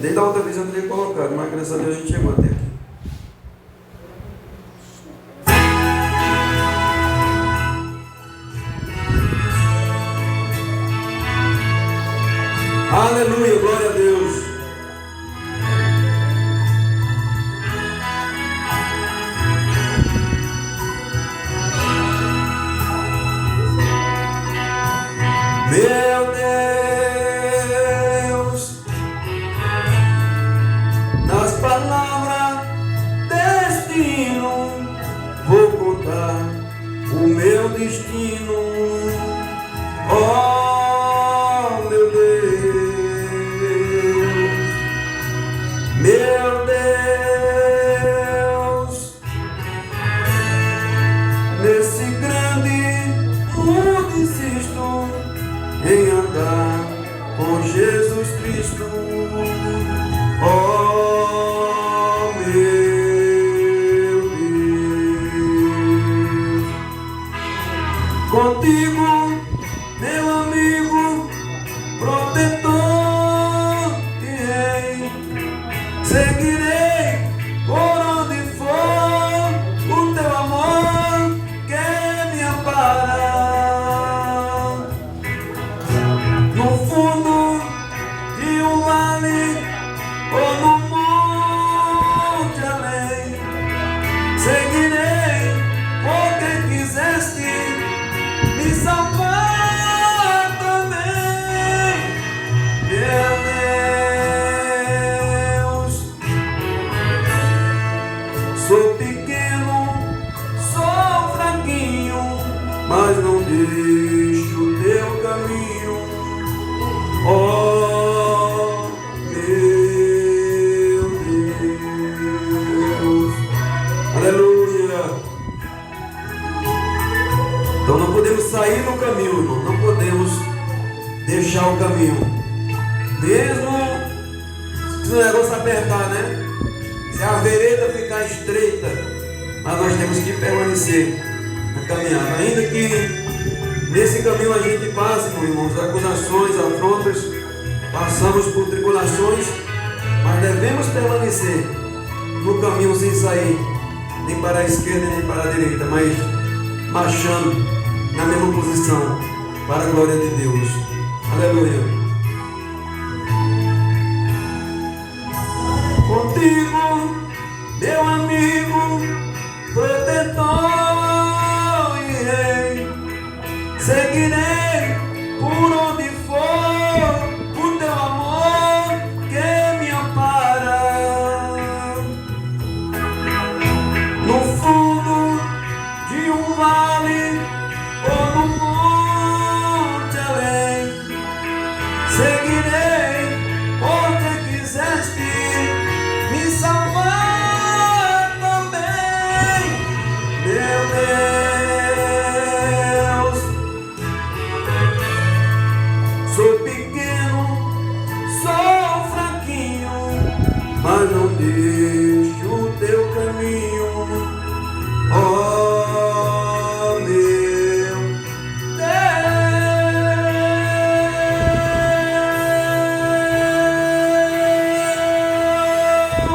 Desde a outra vez eu não teria colocado, mas graças a Deus a gente chegou até aqui. Aleluia, glória a Deus. Meu Deus, nas palavras destino, vou contar o meu destino. Oh, meu Deus, meu Deus, nesse grande mundo insisto em andar com Jesus Cristo. Oh, meu Deus, contigo, meu amigo, protetor e rei, seguirei por onde for o teu amor que me ampara. No fundo de um vale ou no monte além, seguirei porque quiseste me salvar também. Meu Deus, sou pequeno, sou fraquinho, mas não deixo o teu caminho. Oh, meu Deus, aleluia. Então não podemos sair do caminho, irmão. Não podemos deixar o caminho, mesmo se o negócio apertar, né? Se a vereda ficar estreita, mas nós temos que permanecer na caminhada, ainda que nesse caminho a gente passe, meus irmãos, acusações, afrontas, passamos por tribulações, mas devemos permanecer no caminho sem sair, nem para a esquerda nem para a direita, mas marchando na mesma posição, para a glória de Deus. Aleluia. Contigo, meu amigo, protetor e rei, seguirei por onde for o teu amor que me ampara. No fundo de um vale ou no monte além, seguirei porque quiseste me salvar também. Meu Deus, sou pequeno, sou fraquinho, mas não deixo o teu caminho. Oh, meu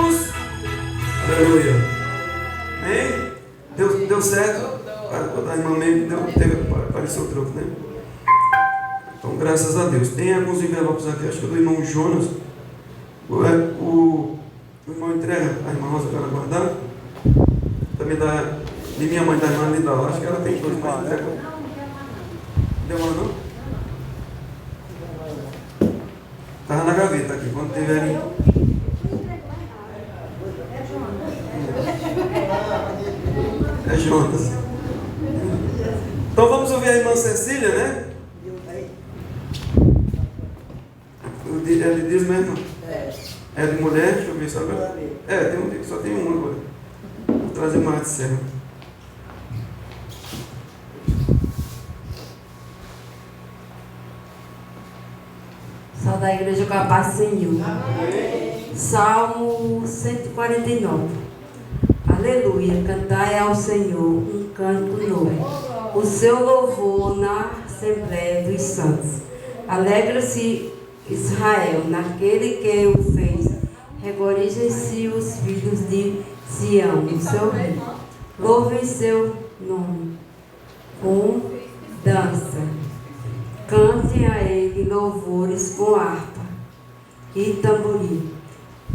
Deus, aleluia. Amém? Deu certo? A irmã mesmo apareceu o troco, né? Então, graças a Deus. Tem alguns envelopes aqui, acho que é do irmão Jonas. O irmão entrega a irmã Rosa para ela guardar. Também dá de minha mãe, da irmã Lidal. Acho que ela tem dois, mas entrega. Deu uma não? Estava na gaveta aqui, quando tiverem. É Jonas. Então vamos ouvir a irmã Cecília, né? É de Deus mesmo? É de mulher? Deixa eu ver só agora. Só tem um agora. Vou trazer mais de cima. Salve da igreja com a paz do Senhor. Salmo 149. Aleluia, cantai ao Senhor um canto novo, o seu louvor na Assembleia dos Santos. Alegra-se Israel naquele que o fez Encorajam-se os filhos de Sião, o seu rei. Louvem seu nome com dança. Cantem a ele louvores com harpa e tamborim.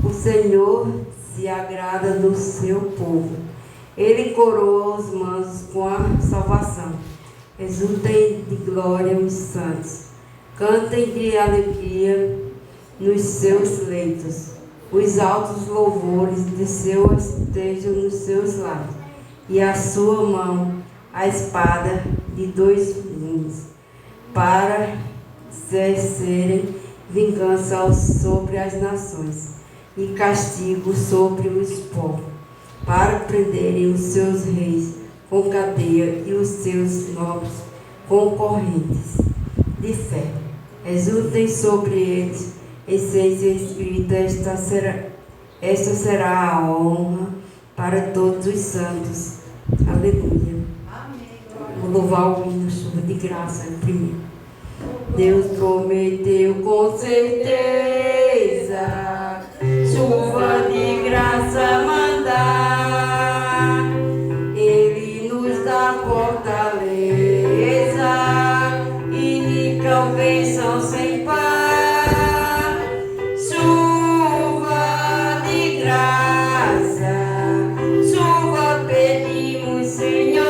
O Senhor se agrada do seu povo. Ele coroa os mansos com a salvação. Exultem de glória os santos. Cantem de alegria nos seus leitos. Os altos louvores de seu estejam nos seus lados. E a sua mão, a espada de dois gumes, para exercerem vingança sobre as nações e castigo sobre os povos, para prenderem os seus reis com cadeia e os seus nobres com correntes de ferro. Exultem sobre eles, essência escrita, esta será a honra para todos os santos. Aleluia. Vou louvar o hino chuva de graça primeiro. Deus prometeu com certeza chuva de graça mandar. Ele nos dá fortaleza e bênção sem par. Chuva de graça, chuva pedimos, Senhor.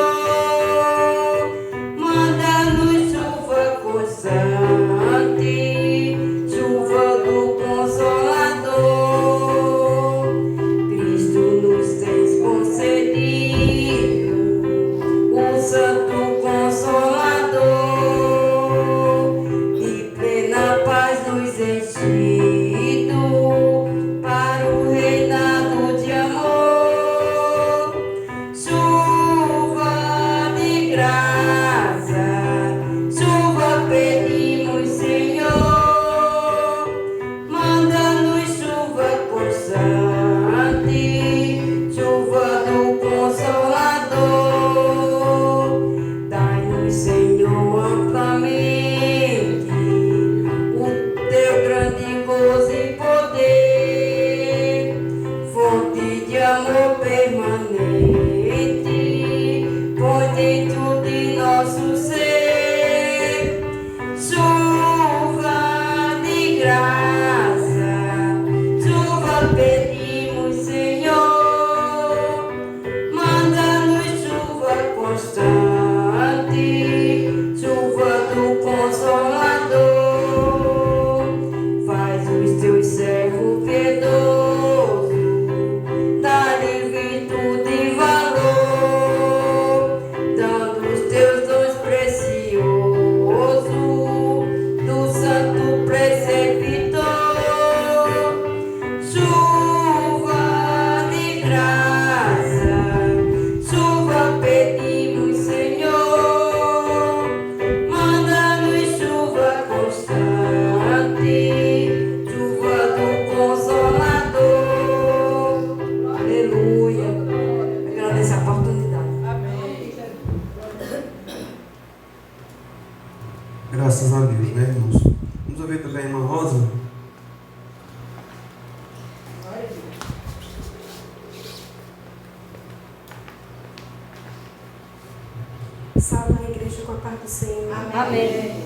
Manda-nos chuva constante, chuva do Consolador. Cristo nos tens concedido o Santo Consolador, de plena paz nos enchido para o reinado de amor. Chuva de graça, chuva pedimos, Senhor. Manda-nos chuva constante, chuva do Consolador. Dai-nos, Senhor, amplamente o teu grande gozo e poder, fonte de amor permanente, põe dentro de nosso ser. Chuva de graça, chuva pedimos, Senhor. Manda-nos chuva constante, chuva do Consolador. Faz os teus servos piedosos dar-lhe virtude e valor, dando os teus dons preciosos do santo preceptor. Chuva de graça, chuva pedimos, Senhor. Manda-nos chuva constante, chuva do Consolador. Aleluia. Agradeço a oportunidade. Graças a Deus, né, irmãos? Vamos ouvir também a irmã Rosa. Salve a igreja com a paz do Senhor. Amém.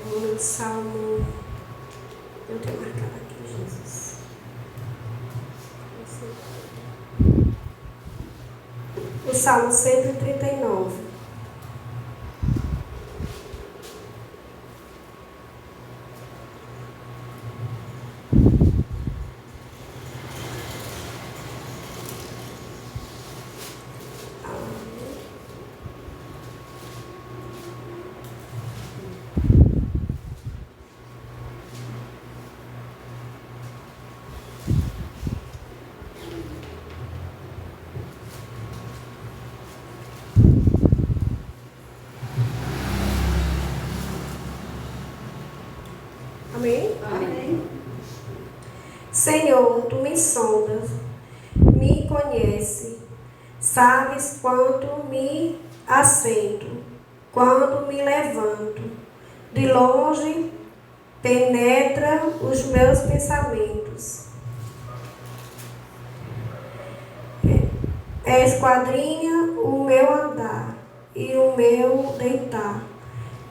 O salmo, eu tenho marcado aqui, Jesus. O salmo 139. Amém? Amém. Senhor, tu me sondas, me conhece, sabes quanto me assento, quando me levanto. De longe penetra os meus pensamentos. esquadrinha o meu andar e o meu deitar,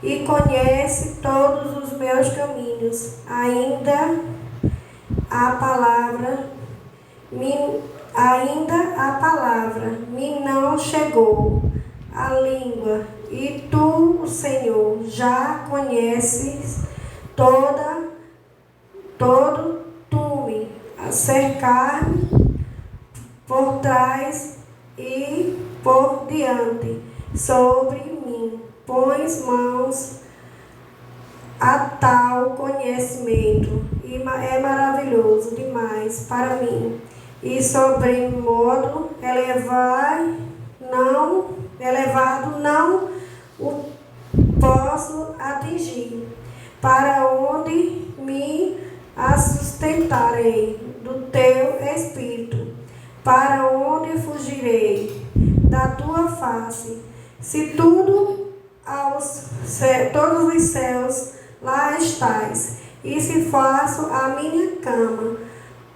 e conhece todos os meus caminhos. Ainda a palavra me não chegou à língua, e tu, Senhor, já conheces todo tu me a cercar-me por trás e por diante, sobre mim pões mãos a tal conhecimento, e é maravilhoso demais para mim, e sobremodo elevado não o posso atingir. Para onde me sustentarei do teu espírito? Para onde fugirei da tua face? Se todos os céus lá estás, e se faço a minha cama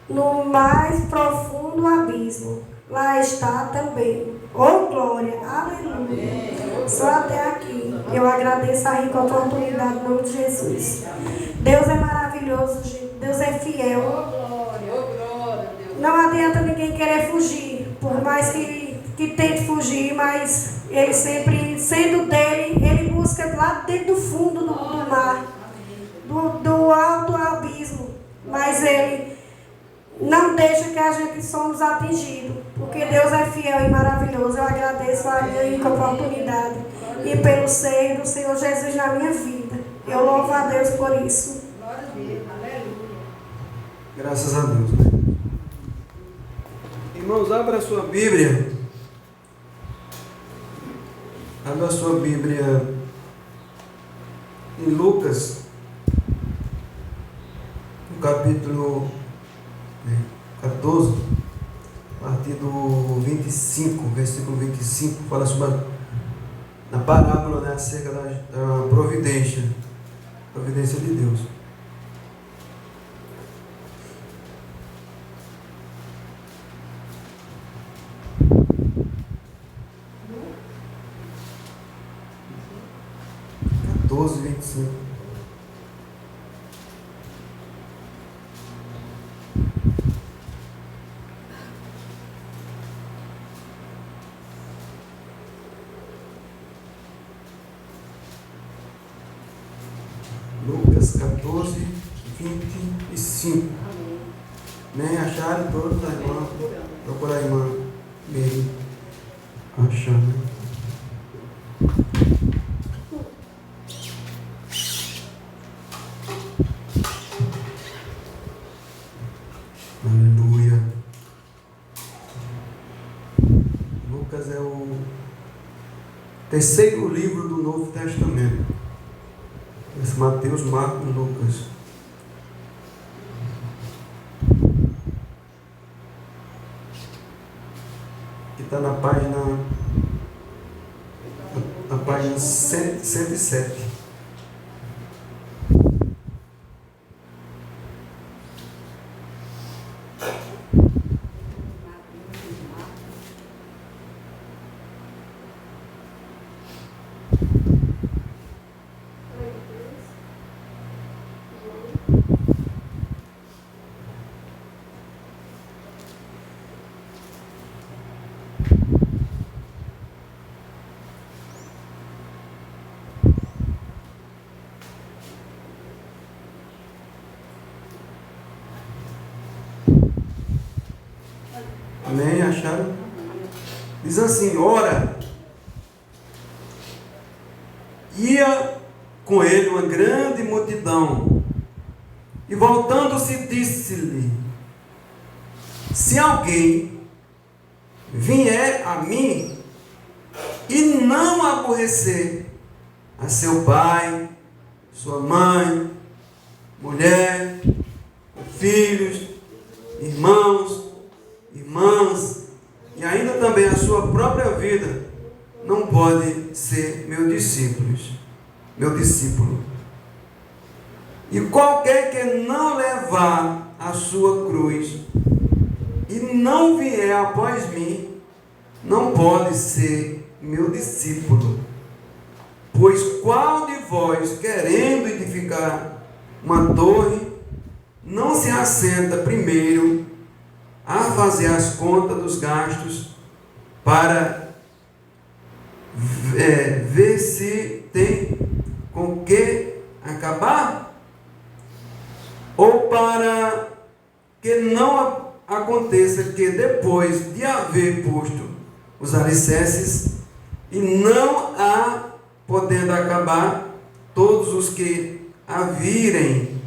no mais profundo abismo, lá está também. Oh, glória, aleluia. Só até aqui. Eu agradeço a rica oportunidade no nome de Jesus. Deus é maravilhoso, gente. Deus é fiel. Não adianta ninguém querer fugir, por mais que tente fugir, mas ele sempre, sendo dele, ele busca lá dentro do fundo do mar, do alto abismo, mas ele não deixa que a gente somos atingidos, porque Deus é fiel e maravilhoso. Eu agradeço a minha rica oportunidade e pelo seio do Senhor Jesus na minha vida. Eu louvo a Deus por isso. Graças a Deus, né? Irmãos, abra a sua Bíblia. Abra a sua Bíblia em Lucas, no capítulo 14, a partir do 25, versículo 25, fala sobre a parábola, né, acerca da providência de Deus. Doze, 25. Lucas 14, 25. Nem acharam todos, a irmã? Procura a irmã dele. Achando. Aleluia. Lucas é o terceiro livro do Novo Testamento. Mateus, Marcos e Lucas. Que está na página 107. Amém? Acharam? Diz assim: ora, ia com ele uma grande multidão, e voltando-se disse-lhe: se alguém vier a mim e não aborrecer a seu pai, sua mãe, mulher, filhos, irmãos, irmãs, e ainda também a sua própria vida, não pode ser meu discípulo. E qualquer que não levar a sua cruz e não vier após mim, não pode ser meu discípulo. Pois qual de vós, querendo edificar uma torre, não se assenta primeiro a fazer as contas dos gastos para ver se tem com que acabar? Ou para que não aconteça que depois de haver posto os alicerces e não há podendo acabar, todos os que a virem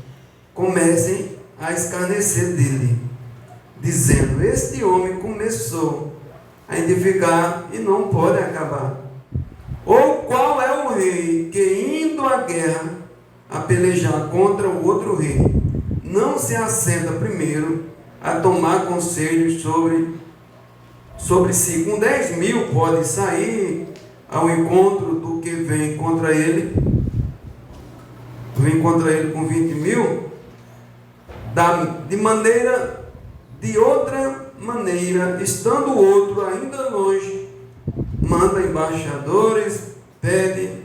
comecem a escarnecer dele, dizendo: este homem começou a edificar e não pode acabar. Ou qual é o rei que, indo à guerra a pelejar contra o outro rei, não se assenta primeiro a tomar conselhos sobre se com 10.000 pode sair ao encontro do que vem contra ele com 20.000? De outra maneira, estando o outro ainda longe, manda embaixadores, pede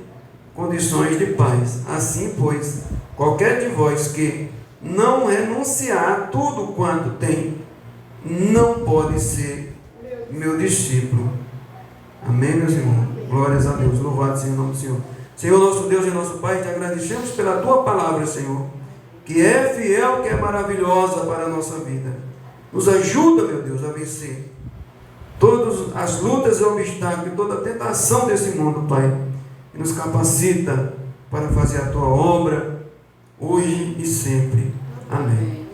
condições de paz. Assim, pois, qualquer de vós que não renunciar a tudo quanto tem, não pode ser meu discípulo. Amém, meus irmãos? Glórias a Deus. Louvado seja o nome do Senhor. Senhor, nosso Deus e nosso Pai, te agradecemos pela tua palavra, Senhor, que é fiel, que é maravilhosa para a nossa vida. Nos ajuda, meu Deus, a vencer todas as lutas e obstáculos, toda a tentação desse mundo, Pai, e nos capacita para fazer a tua obra hoje e sempre. Amém.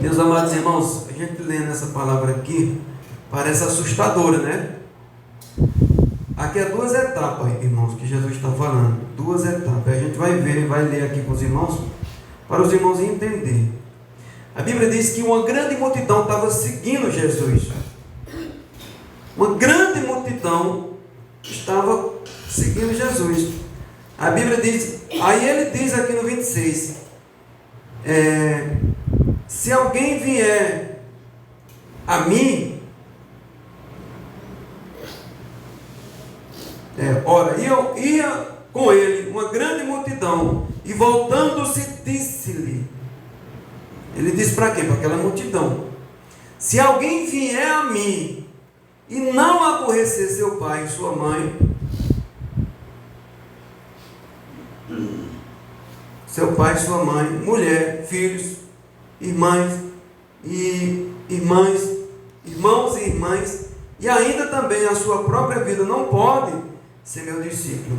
Meus amados irmãos, a gente lendo essa palavra aqui parece assustadora, né? Aqui é 2 etapas, irmãos, que Jesus está falando. 2 etapas. A gente vai ver, vai ler aqui com os irmãos, para os irmãos entenderem. A Bíblia diz que uma grande multidão estava seguindo Jesus. Uma grande multidão estava seguindo Jesus. A Bíblia diz, aí ele diz aqui no 26, se alguém vier a mim, ora, eu ia com ele, uma grande multidão, e voltando-se, disse-lhe, ele disse para quê? Para aquela multidão: se alguém vier a mim e não aborrecer seu pai e sua mãe, seu pai e sua mãe, mulher, filhos, irmãos e irmãs, e ainda também a sua própria vida, não pode ser meu discípulo.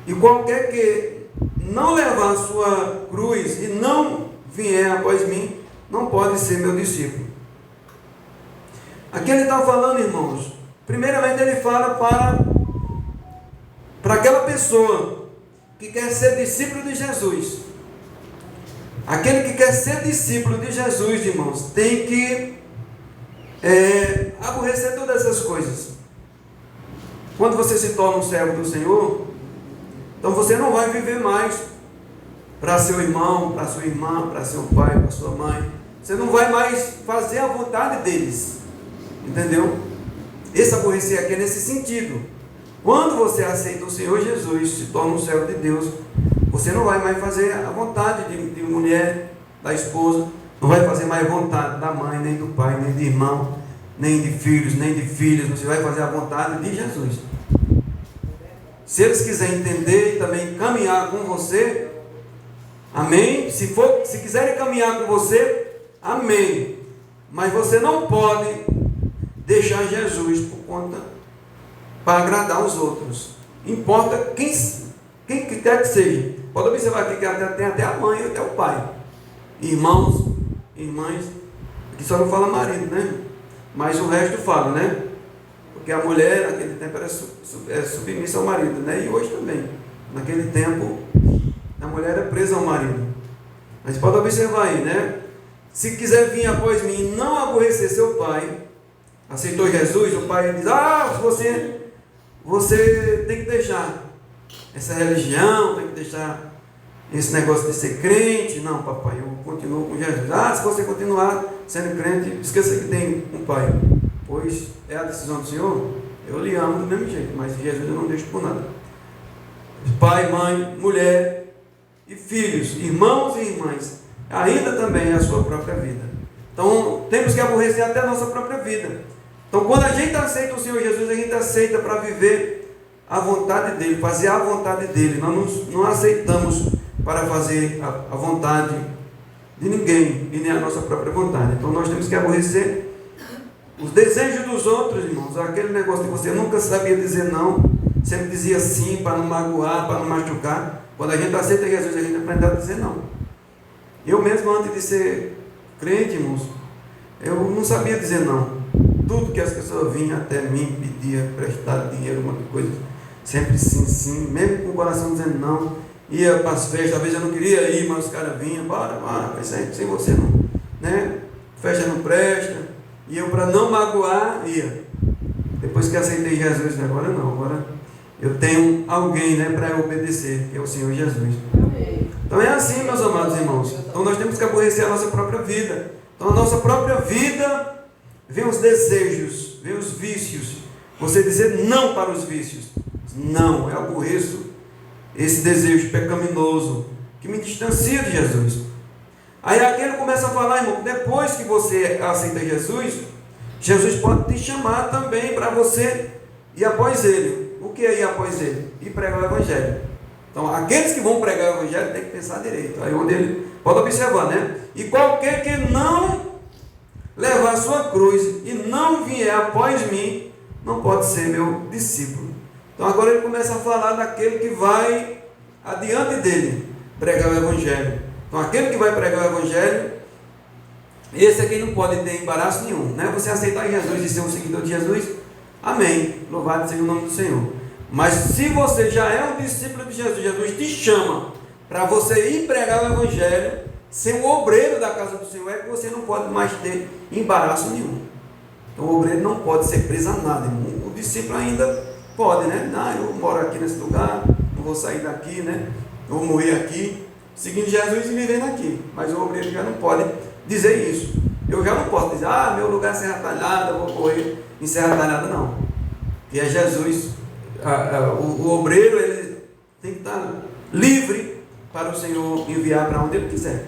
E qualquer que não levar a sua cruz e não vier após mim, não pode ser meu discípulo. Aqui ele está falando, irmãos, primeiramente ele fala para aquela pessoa que quer ser discípulo de Jesus. Aquele que quer ser discípulo de Jesus, irmãos, tem que aborrecer todas essas coisas. Quando você se torna um servo do Senhor, então você não vai viver mais para seu irmão, para sua irmã, para seu pai, para sua mãe. Você não vai mais fazer a vontade deles. Entendeu? Esse aborrecer aqui é nesse sentido. Quando você aceita o Senhor Jesus, se torna um servo de Deus, você não vai mais fazer a vontade de mulher, da esposa, não vai fazer mais vontade da mãe, nem do pai, nem de irmão, nem de filhos, nem de filhas. Você vai fazer a vontade de Jesus. Se eles quiserem entender e também caminhar com você, amém? Se quiserem caminhar com você, amém. Mas você não pode deixar Jesus por conta para agradar os outros. Importa quem quer que seja. Pode observar aqui que tem até a mãe e até o pai. Irmãos, irmãs, aqui só não fala marido, né? Mas o resto fala, né? Porque a mulher naquele tempo era submissa ao marido, né? E hoje também. Naquele tempo, a mulher era presa ao marido. Mas pode observar aí, né? Se quiser vir após mim e não aborrecer seu pai, aceitou Jesus, o pai diz: você tem que deixar essa religião, tem que deixar esse negócio de ser crente. Não, papai, eu continuo com Jesus. Se você continuar, sendo crente, esqueça que tem um pai. Pois é a decisão do Senhor, eu lhe amo do mesmo jeito, mas Jesus eu não deixo por nada. Pai, mãe, mulher e filhos, irmãos e irmãs, ainda também é a sua própria vida. Então, temos que aborrecer até a nossa própria vida. Então, quando a gente aceita o Senhor Jesus, a gente aceita para viver a vontade dEle, fazer a vontade dEle. Nós não aceitamos para fazer a vontade de ninguém, e nem a nossa própria vontade. Então, nós temos que aborrecer os desejos dos outros, irmãos. Aquele negócio que você nunca sabia dizer não, sempre dizia sim, para não magoar, para não machucar. Quando a gente aceita Jesus, a gente aprende a dizer não. Eu mesmo, antes de ser crente, irmãos, eu não sabia dizer não. Tudo que as pessoas vinham até mim, pedia emprestado dinheiro, uma coisa, sempre sim, sim, mesmo com o coração dizendo não. Ia para as festas, às vezes eu não queria ir, mas os caras vinham, bora, sem você não, né? Festa não presta. E eu, para não magoar, ia. Depois que aceitei Jesus, agora não, agora eu tenho alguém, né, para eu obedecer, que é o Senhor Jesus. Então é assim, meus amados irmãos. Então nós temos que aborrecer a nossa própria vida. Então a nossa própria vida vem os desejos, vem os vícios. Você dizer não para os vícios. Não, eu aborreço esse desejo pecaminoso que me distancia de Jesus. Aí aquele começa a falar, irmão, depois que você aceita Jesus, Jesus pode te chamar também para você ir após Ele. O que é ir após Ele? Ir pregar o Evangelho. Então, aqueles que vão pregar o Evangelho têm que pensar direito. Aí onde ele pode observar, né? E qualquer que não levar a sua cruz e não vier após mim, não pode ser meu discípulo. Então agora ele começa a falar daquele que vai adiante dele pregar o Evangelho. Então aquele que vai pregar o Evangelho, esse é quem não pode ter embaraço nenhum, né? Você aceitar Jesus e ser um seguidor de Jesus, amém, louvado seja o nome do Senhor. Mas se você já é um discípulo de Jesus, Jesus te chama para você ir pregar o Evangelho, ser um obreiro da casa do Senhor, é que você não pode mais ter embaraço nenhum. Então o obreiro não pode ser preso a nada, irmão. O discípulo ainda pode, né? Não, eu moro aqui nesse lugar, não vou sair daqui, né? Eu vou morrer aqui, seguindo Jesus e vivendo aqui. Mas o obreiro já não pode dizer isso. Eu já não posso dizer, meu lugar é Serra Talhada, eu vou correr em Serra Talhada, não. Que é Jesus. O obreiro, ele tem que estar livre para o Senhor enviar para onde Ele quiser.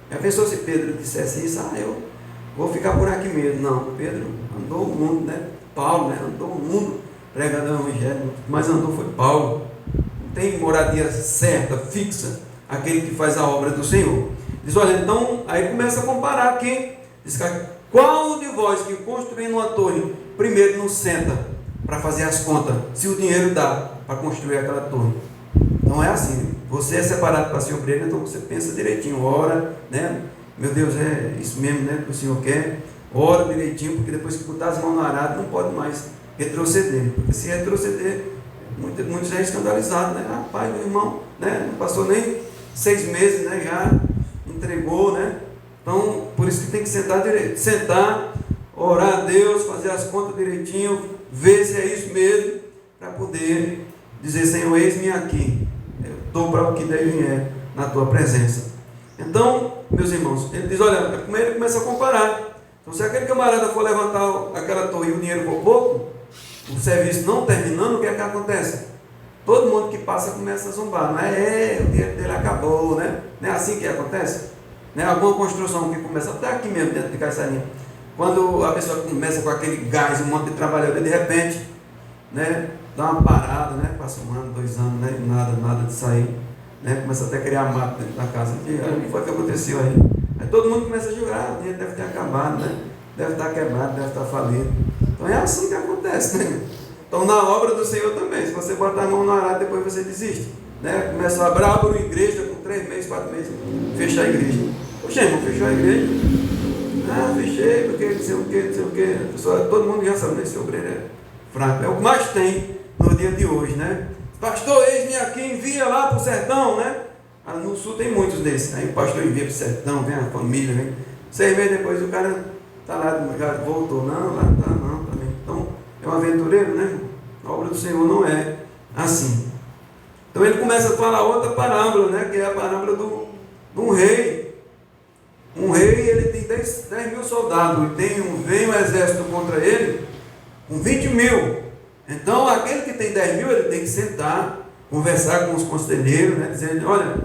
Já pensou se Pedro dissesse isso? Eu vou ficar por aqui mesmo. Não, Pedro andou o mundo, né? Paulo, né? Andou o mundo pregando o Evangelho, mas andou foi Paulo. Não tem moradia certa, fixa, aquele que faz a obra do Senhor. Diz, olha, então, aí começa a comparar aqui. Diz, qual de vós que construindo uma torre, primeiro não senta para fazer as contas, se o dinheiro dá para construir aquela torre? Não é assim. Você é separado para ser obreiro, então você pensa direitinho, ora, né? Meu Deus, é isso mesmo, né, que o Senhor quer. Ora direitinho, porque depois que botar as mãos no arado, não pode mais retroceder. Porque se retroceder, muitos já é escandalizado, né? Pai, meu irmão, né? Não passou nem 6 meses, né? Já entregou, né? Então, por isso que tem que sentar direito. Sentar, orar a Deus, fazer as contas direitinho, ver se é isso mesmo, para poder dizer, Senhor, eis-me aqui. Eu estou para o que deve vier na tua presença. Então, meus irmãos, ele diz, olha, primeiro ele começa a comparar. Então, se aquele camarada for levantar aquela torre e o dinheiro for pouco, o serviço não terminando, o que é que acontece? Todo mundo que passa começa a zombar. Não é, o dinheiro dele acabou, né? Não é assim que acontece? Né? Alguma construção que começa, até aqui mesmo, dentro de Caçarinha. Quando a pessoa começa com aquele gás, um monte de trabalhador, de repente, né, dá uma parada, né? Passa 1 ano, 2 anos, né? Nada de sair. Né? Começa até a criar mato dentro da casa. O que foi que aconteceu aí? Aí todo mundo começa a julgar, o dinheiro deve ter acabado, né? Deve estar quebrado, deve estar falido. Então é assim que acontece, né? Então na obra do Senhor também, se você botar a mão no arado, depois você desiste, né? Começa a abrir uma igreja com 3 meses, 4 meses, fechar a igreja. Poxa, irmão, fechou a igreja? Fechei, porque não sei o que. Todo mundo já sabe, esse obreiro é fraco. É o que mais tem no dia de hoje, né? Pastor, eis-me aqui, envia lá para o sertão, né? No sul tem muitos desses. Aí o pastor envia para o sertão, vem a família, vem. 6 meses depois o cara está lá, já voltou. Não, lá não está, não, também. Então, é um aventureiro, né? A obra do Senhor não é assim. Então ele começa a falar outra parábola, né? Que é a parábola de um rei. Um rei, ele tem 10 mil soldados. soldados e vem um exército contra ele com 20 mil. Então, aquele que tem 10 mil, ele tem que sentar, conversar com os conselheiros, né, dizendo: olha,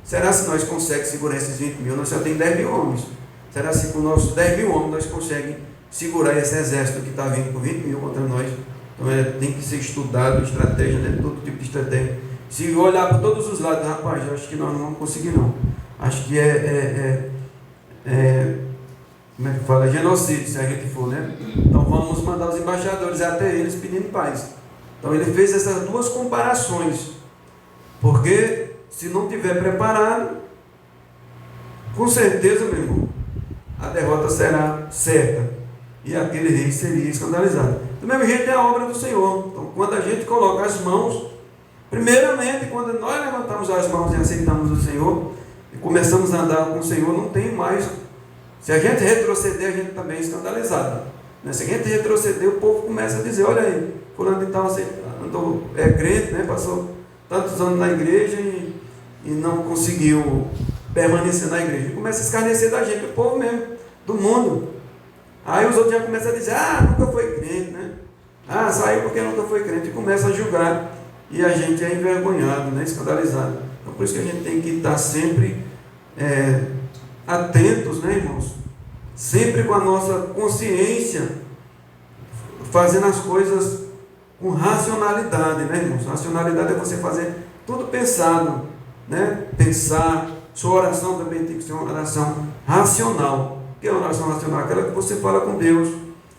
será se nós conseguimos segurar esses 20 mil? Nós só temos 10 mil homens. Será se com os nossos 10 mil homens nós conseguimos segurar esse exército que está vindo com 20 mil contra nós? Então, tem que ser estudado, estratégia, né, todo tipo de estratégia. Se olhar por todos os lados, rapaz, eu acho que nós não vamos conseguir, não. Acho que como é que fala? Genocídio, se a gente for, né? Então vamos mandar os embaixadores até eles pedindo paz. Então ele fez essas duas comparações, porque se não tiver preparado, com certeza, meu irmão, a derrota será certa e aquele rei seria escandalizado. Do mesmo jeito é a obra do Senhor. Então, quando a gente coloca as mãos, primeiramente, quando nós levantamos as mãos e aceitamos o Senhor e começamos a andar com o Senhor, não tem mais. Se a gente retroceder, a gente também é escandalizado. Se a gente retroceder, o povo começa a dizer: olha aí, fulano de tal é crente, né? Passou tantos anos na igreja e não conseguiu permanecer na igreja. E começa a escarnecer da gente, o povo mesmo, do mundo. Aí os outros já começam a dizer: nunca foi crente, né? Saiu porque nunca foi crente. E começa a julgar. E a gente é envergonhado, né? Escandalizado. Então por isso que a gente tem que estar sempre atentos, né, irmãos? Sempre com a nossa consciência, fazendo as coisas com racionalidade, né, irmãos? Racionalidade é você fazer tudo pensado, né? Pensar. Sua oração também tem que ser uma oração racional. O que é uma oração racional? Aquela que você fala com Deus,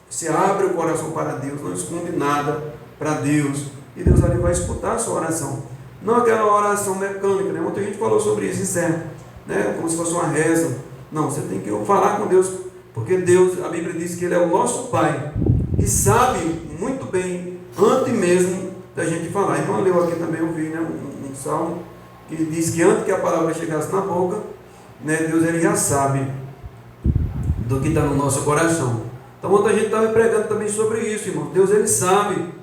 você abre o coração para Deus, não esconde nada para Deus, e Deus ali vai escutar a sua oração. Não aquela oração mecânica, né? Muita gente falou sobre isso, certo? Né? Como se fosse uma reza. Não, você tem que falar com Deus, porque Deus, a Bíblia diz que Ele é o nosso Pai e sabe muito bem, antes mesmo da gente falar. A irmã leu aqui também, eu vi, né, um salmo que diz que antes que a palavra chegasse na boca, né, Deus ele já sabe do que está no nosso coração. Então ontem a gente estava pregando também sobre isso, irmão. Deus ele sabe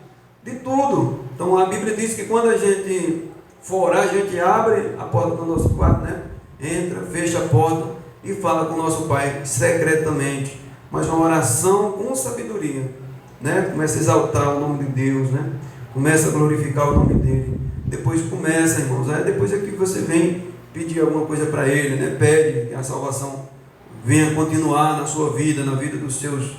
de tudo. Então a Bíblia diz que quando a gente for orar, a gente abre a porta do nosso quarto, né? Entra, fecha a porta e fala com o nosso Pai secretamente, mas uma oração com sabedoria, né? Começa a exaltar o nome de Deus, né? Começa a glorificar o nome dele. Depois começa, irmãos, aí depois é que você vem pedir alguma coisa para ele, né? Pede que a salvação venha continuar na sua vida, na vida dos seus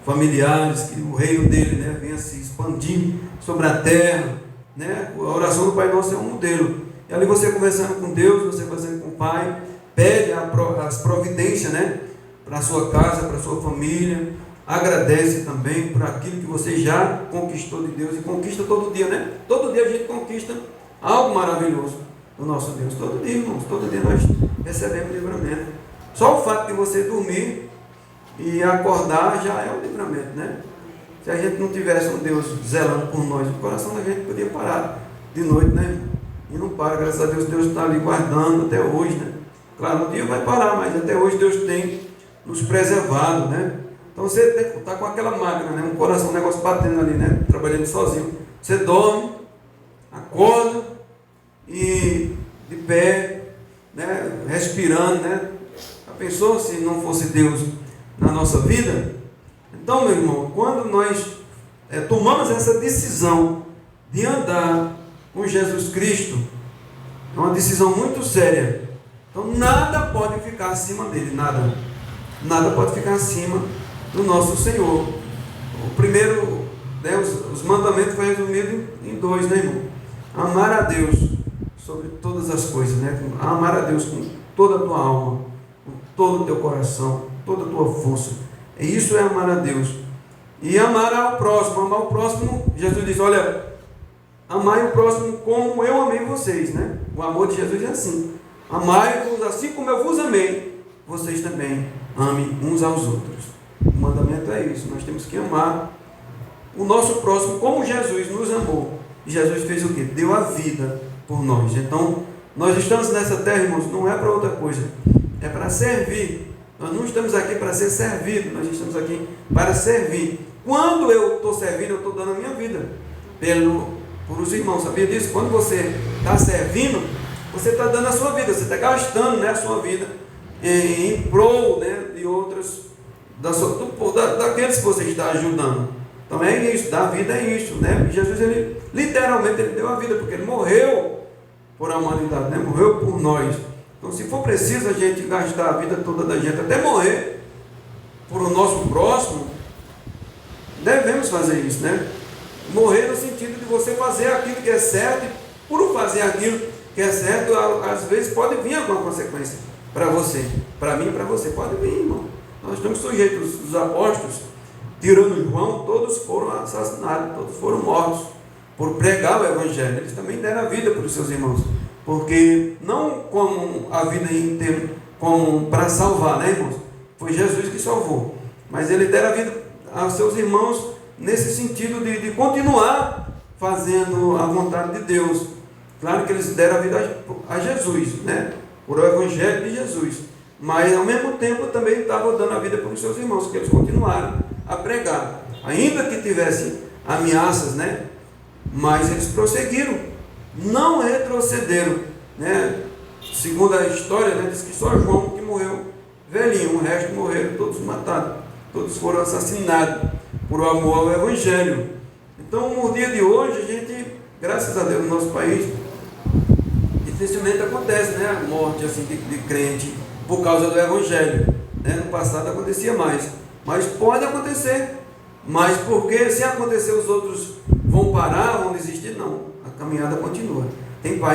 familiares, que o reino dele, né, venha se expandir sobre a terra, né? A oração do Pai Nosso é um modelo. E ali você conversando com Deus, você conversando com o Pai, pede as providências, né, para a sua casa, para a sua família. Agradece também por aquilo que você já conquistou de Deus, e conquista todo dia, né? Todo dia a gente conquista algo maravilhoso do nosso Deus. Todo dia, irmãos, todo dia nós recebemos livramento. Só o fato de você dormir e acordar já é um livramento, né? Se a gente não tivesse um Deus zelando por nós, o coração da gente podia parar de noite, né? E não para, graças a Deus, Deus está ali guardando até hoje, né? Claro, um dia vai parar, mas até hoje Deus tem nos preservado, né? Então você está com aquela máquina, né? Um coração, um negócio batendo ali, né? Trabalhando sozinho. Você dorme, acorda e de pé, né? Respirando, né? Já pensou se não fosse Deus na nossa vida? Então, meu irmão, quando nós tomamos essa decisão de andar com Jesus Cristo, é uma decisão muito séria. Então nada pode ficar acima dele, nada. Nada pode ficar acima do nosso Senhor. O primeiro, né, os mandamentos foi resumido em 2, né, irmão? Amar a Deus sobre todas as coisas, né? Amar a Deus com toda a tua alma, com todo o teu coração, toda a tua força. E isso é amar a Deus. E amar ao próximo. Amar o próximo, Jesus diz: olha, amai o próximo como eu amei vocês, né? O amor de Jesus é assim: amai-vos assim como eu vos amei, vocês também amem uns aos outros. O mandamento é isso. Nós temos que amar o nosso próximo como Jesus nos amou. E Jesus fez o quê? Deu a vida por nós. Então, nós estamos nessa terra, irmãos, não é para outra coisa, é para servir. Nós não estamos aqui para ser servido, nós estamos aqui para servir. Quando eu estou servindo, eu estou dando a minha vida por os irmãos, sabia disso? Quando você está servindo, você está dando a sua vida, você está gastando, né, a sua vida em prol, né, de outras daqueles que você está ajudando. Então é isso, dar vida é isso, né? Jesus, ele literalmente ele deu a vida, porque ele morreu por a humanidade, né? Morreu por nós. Então, se for preciso a gente gastar a vida toda da gente até morrer por o nosso próximo, devemos fazer isso, né? Morrer no sentido de você fazer aquilo que é certo, e por fazer aquilo que é certo, às vezes pode vir alguma consequência para você, para mim e para você, pode vir, irmão. Nós estamos sujeitos, os apóstolos, tirando João, todos foram assassinados, todos foram mortos por pregar o Evangelho. Eles também deram a vida para os seus irmãos, porque não como a vida inteira, como para salvar, né, irmãos? Foi Jesus que salvou, mas ele deram a vida aos seus irmãos nesse sentido de continuar fazendo a vontade de Deus. Claro que eles deram a vida a Jesus, né? Por o Evangelho de Jesus, mas ao mesmo tempo também estavam dando a vida para os seus irmãos, que eles continuaram a pregar, ainda que tivessem ameaças, né? Mas eles prosseguiram, não retrocederam, né? Segundo a história, né, diz que só João que morreu velhinho, o resto morreram todos matados, todos foram assassinados por amor ao Evangelho. Então, no dia de hoje, a gente, graças a Deus, no nosso país, dificilmente acontece, né, a morte assim, de crente por causa do Evangelho, né? No passado acontecia mais, mas pode acontecer, mas porque se acontecer os outros vão parar, vão desistir? Não, a caminhada continua. Tem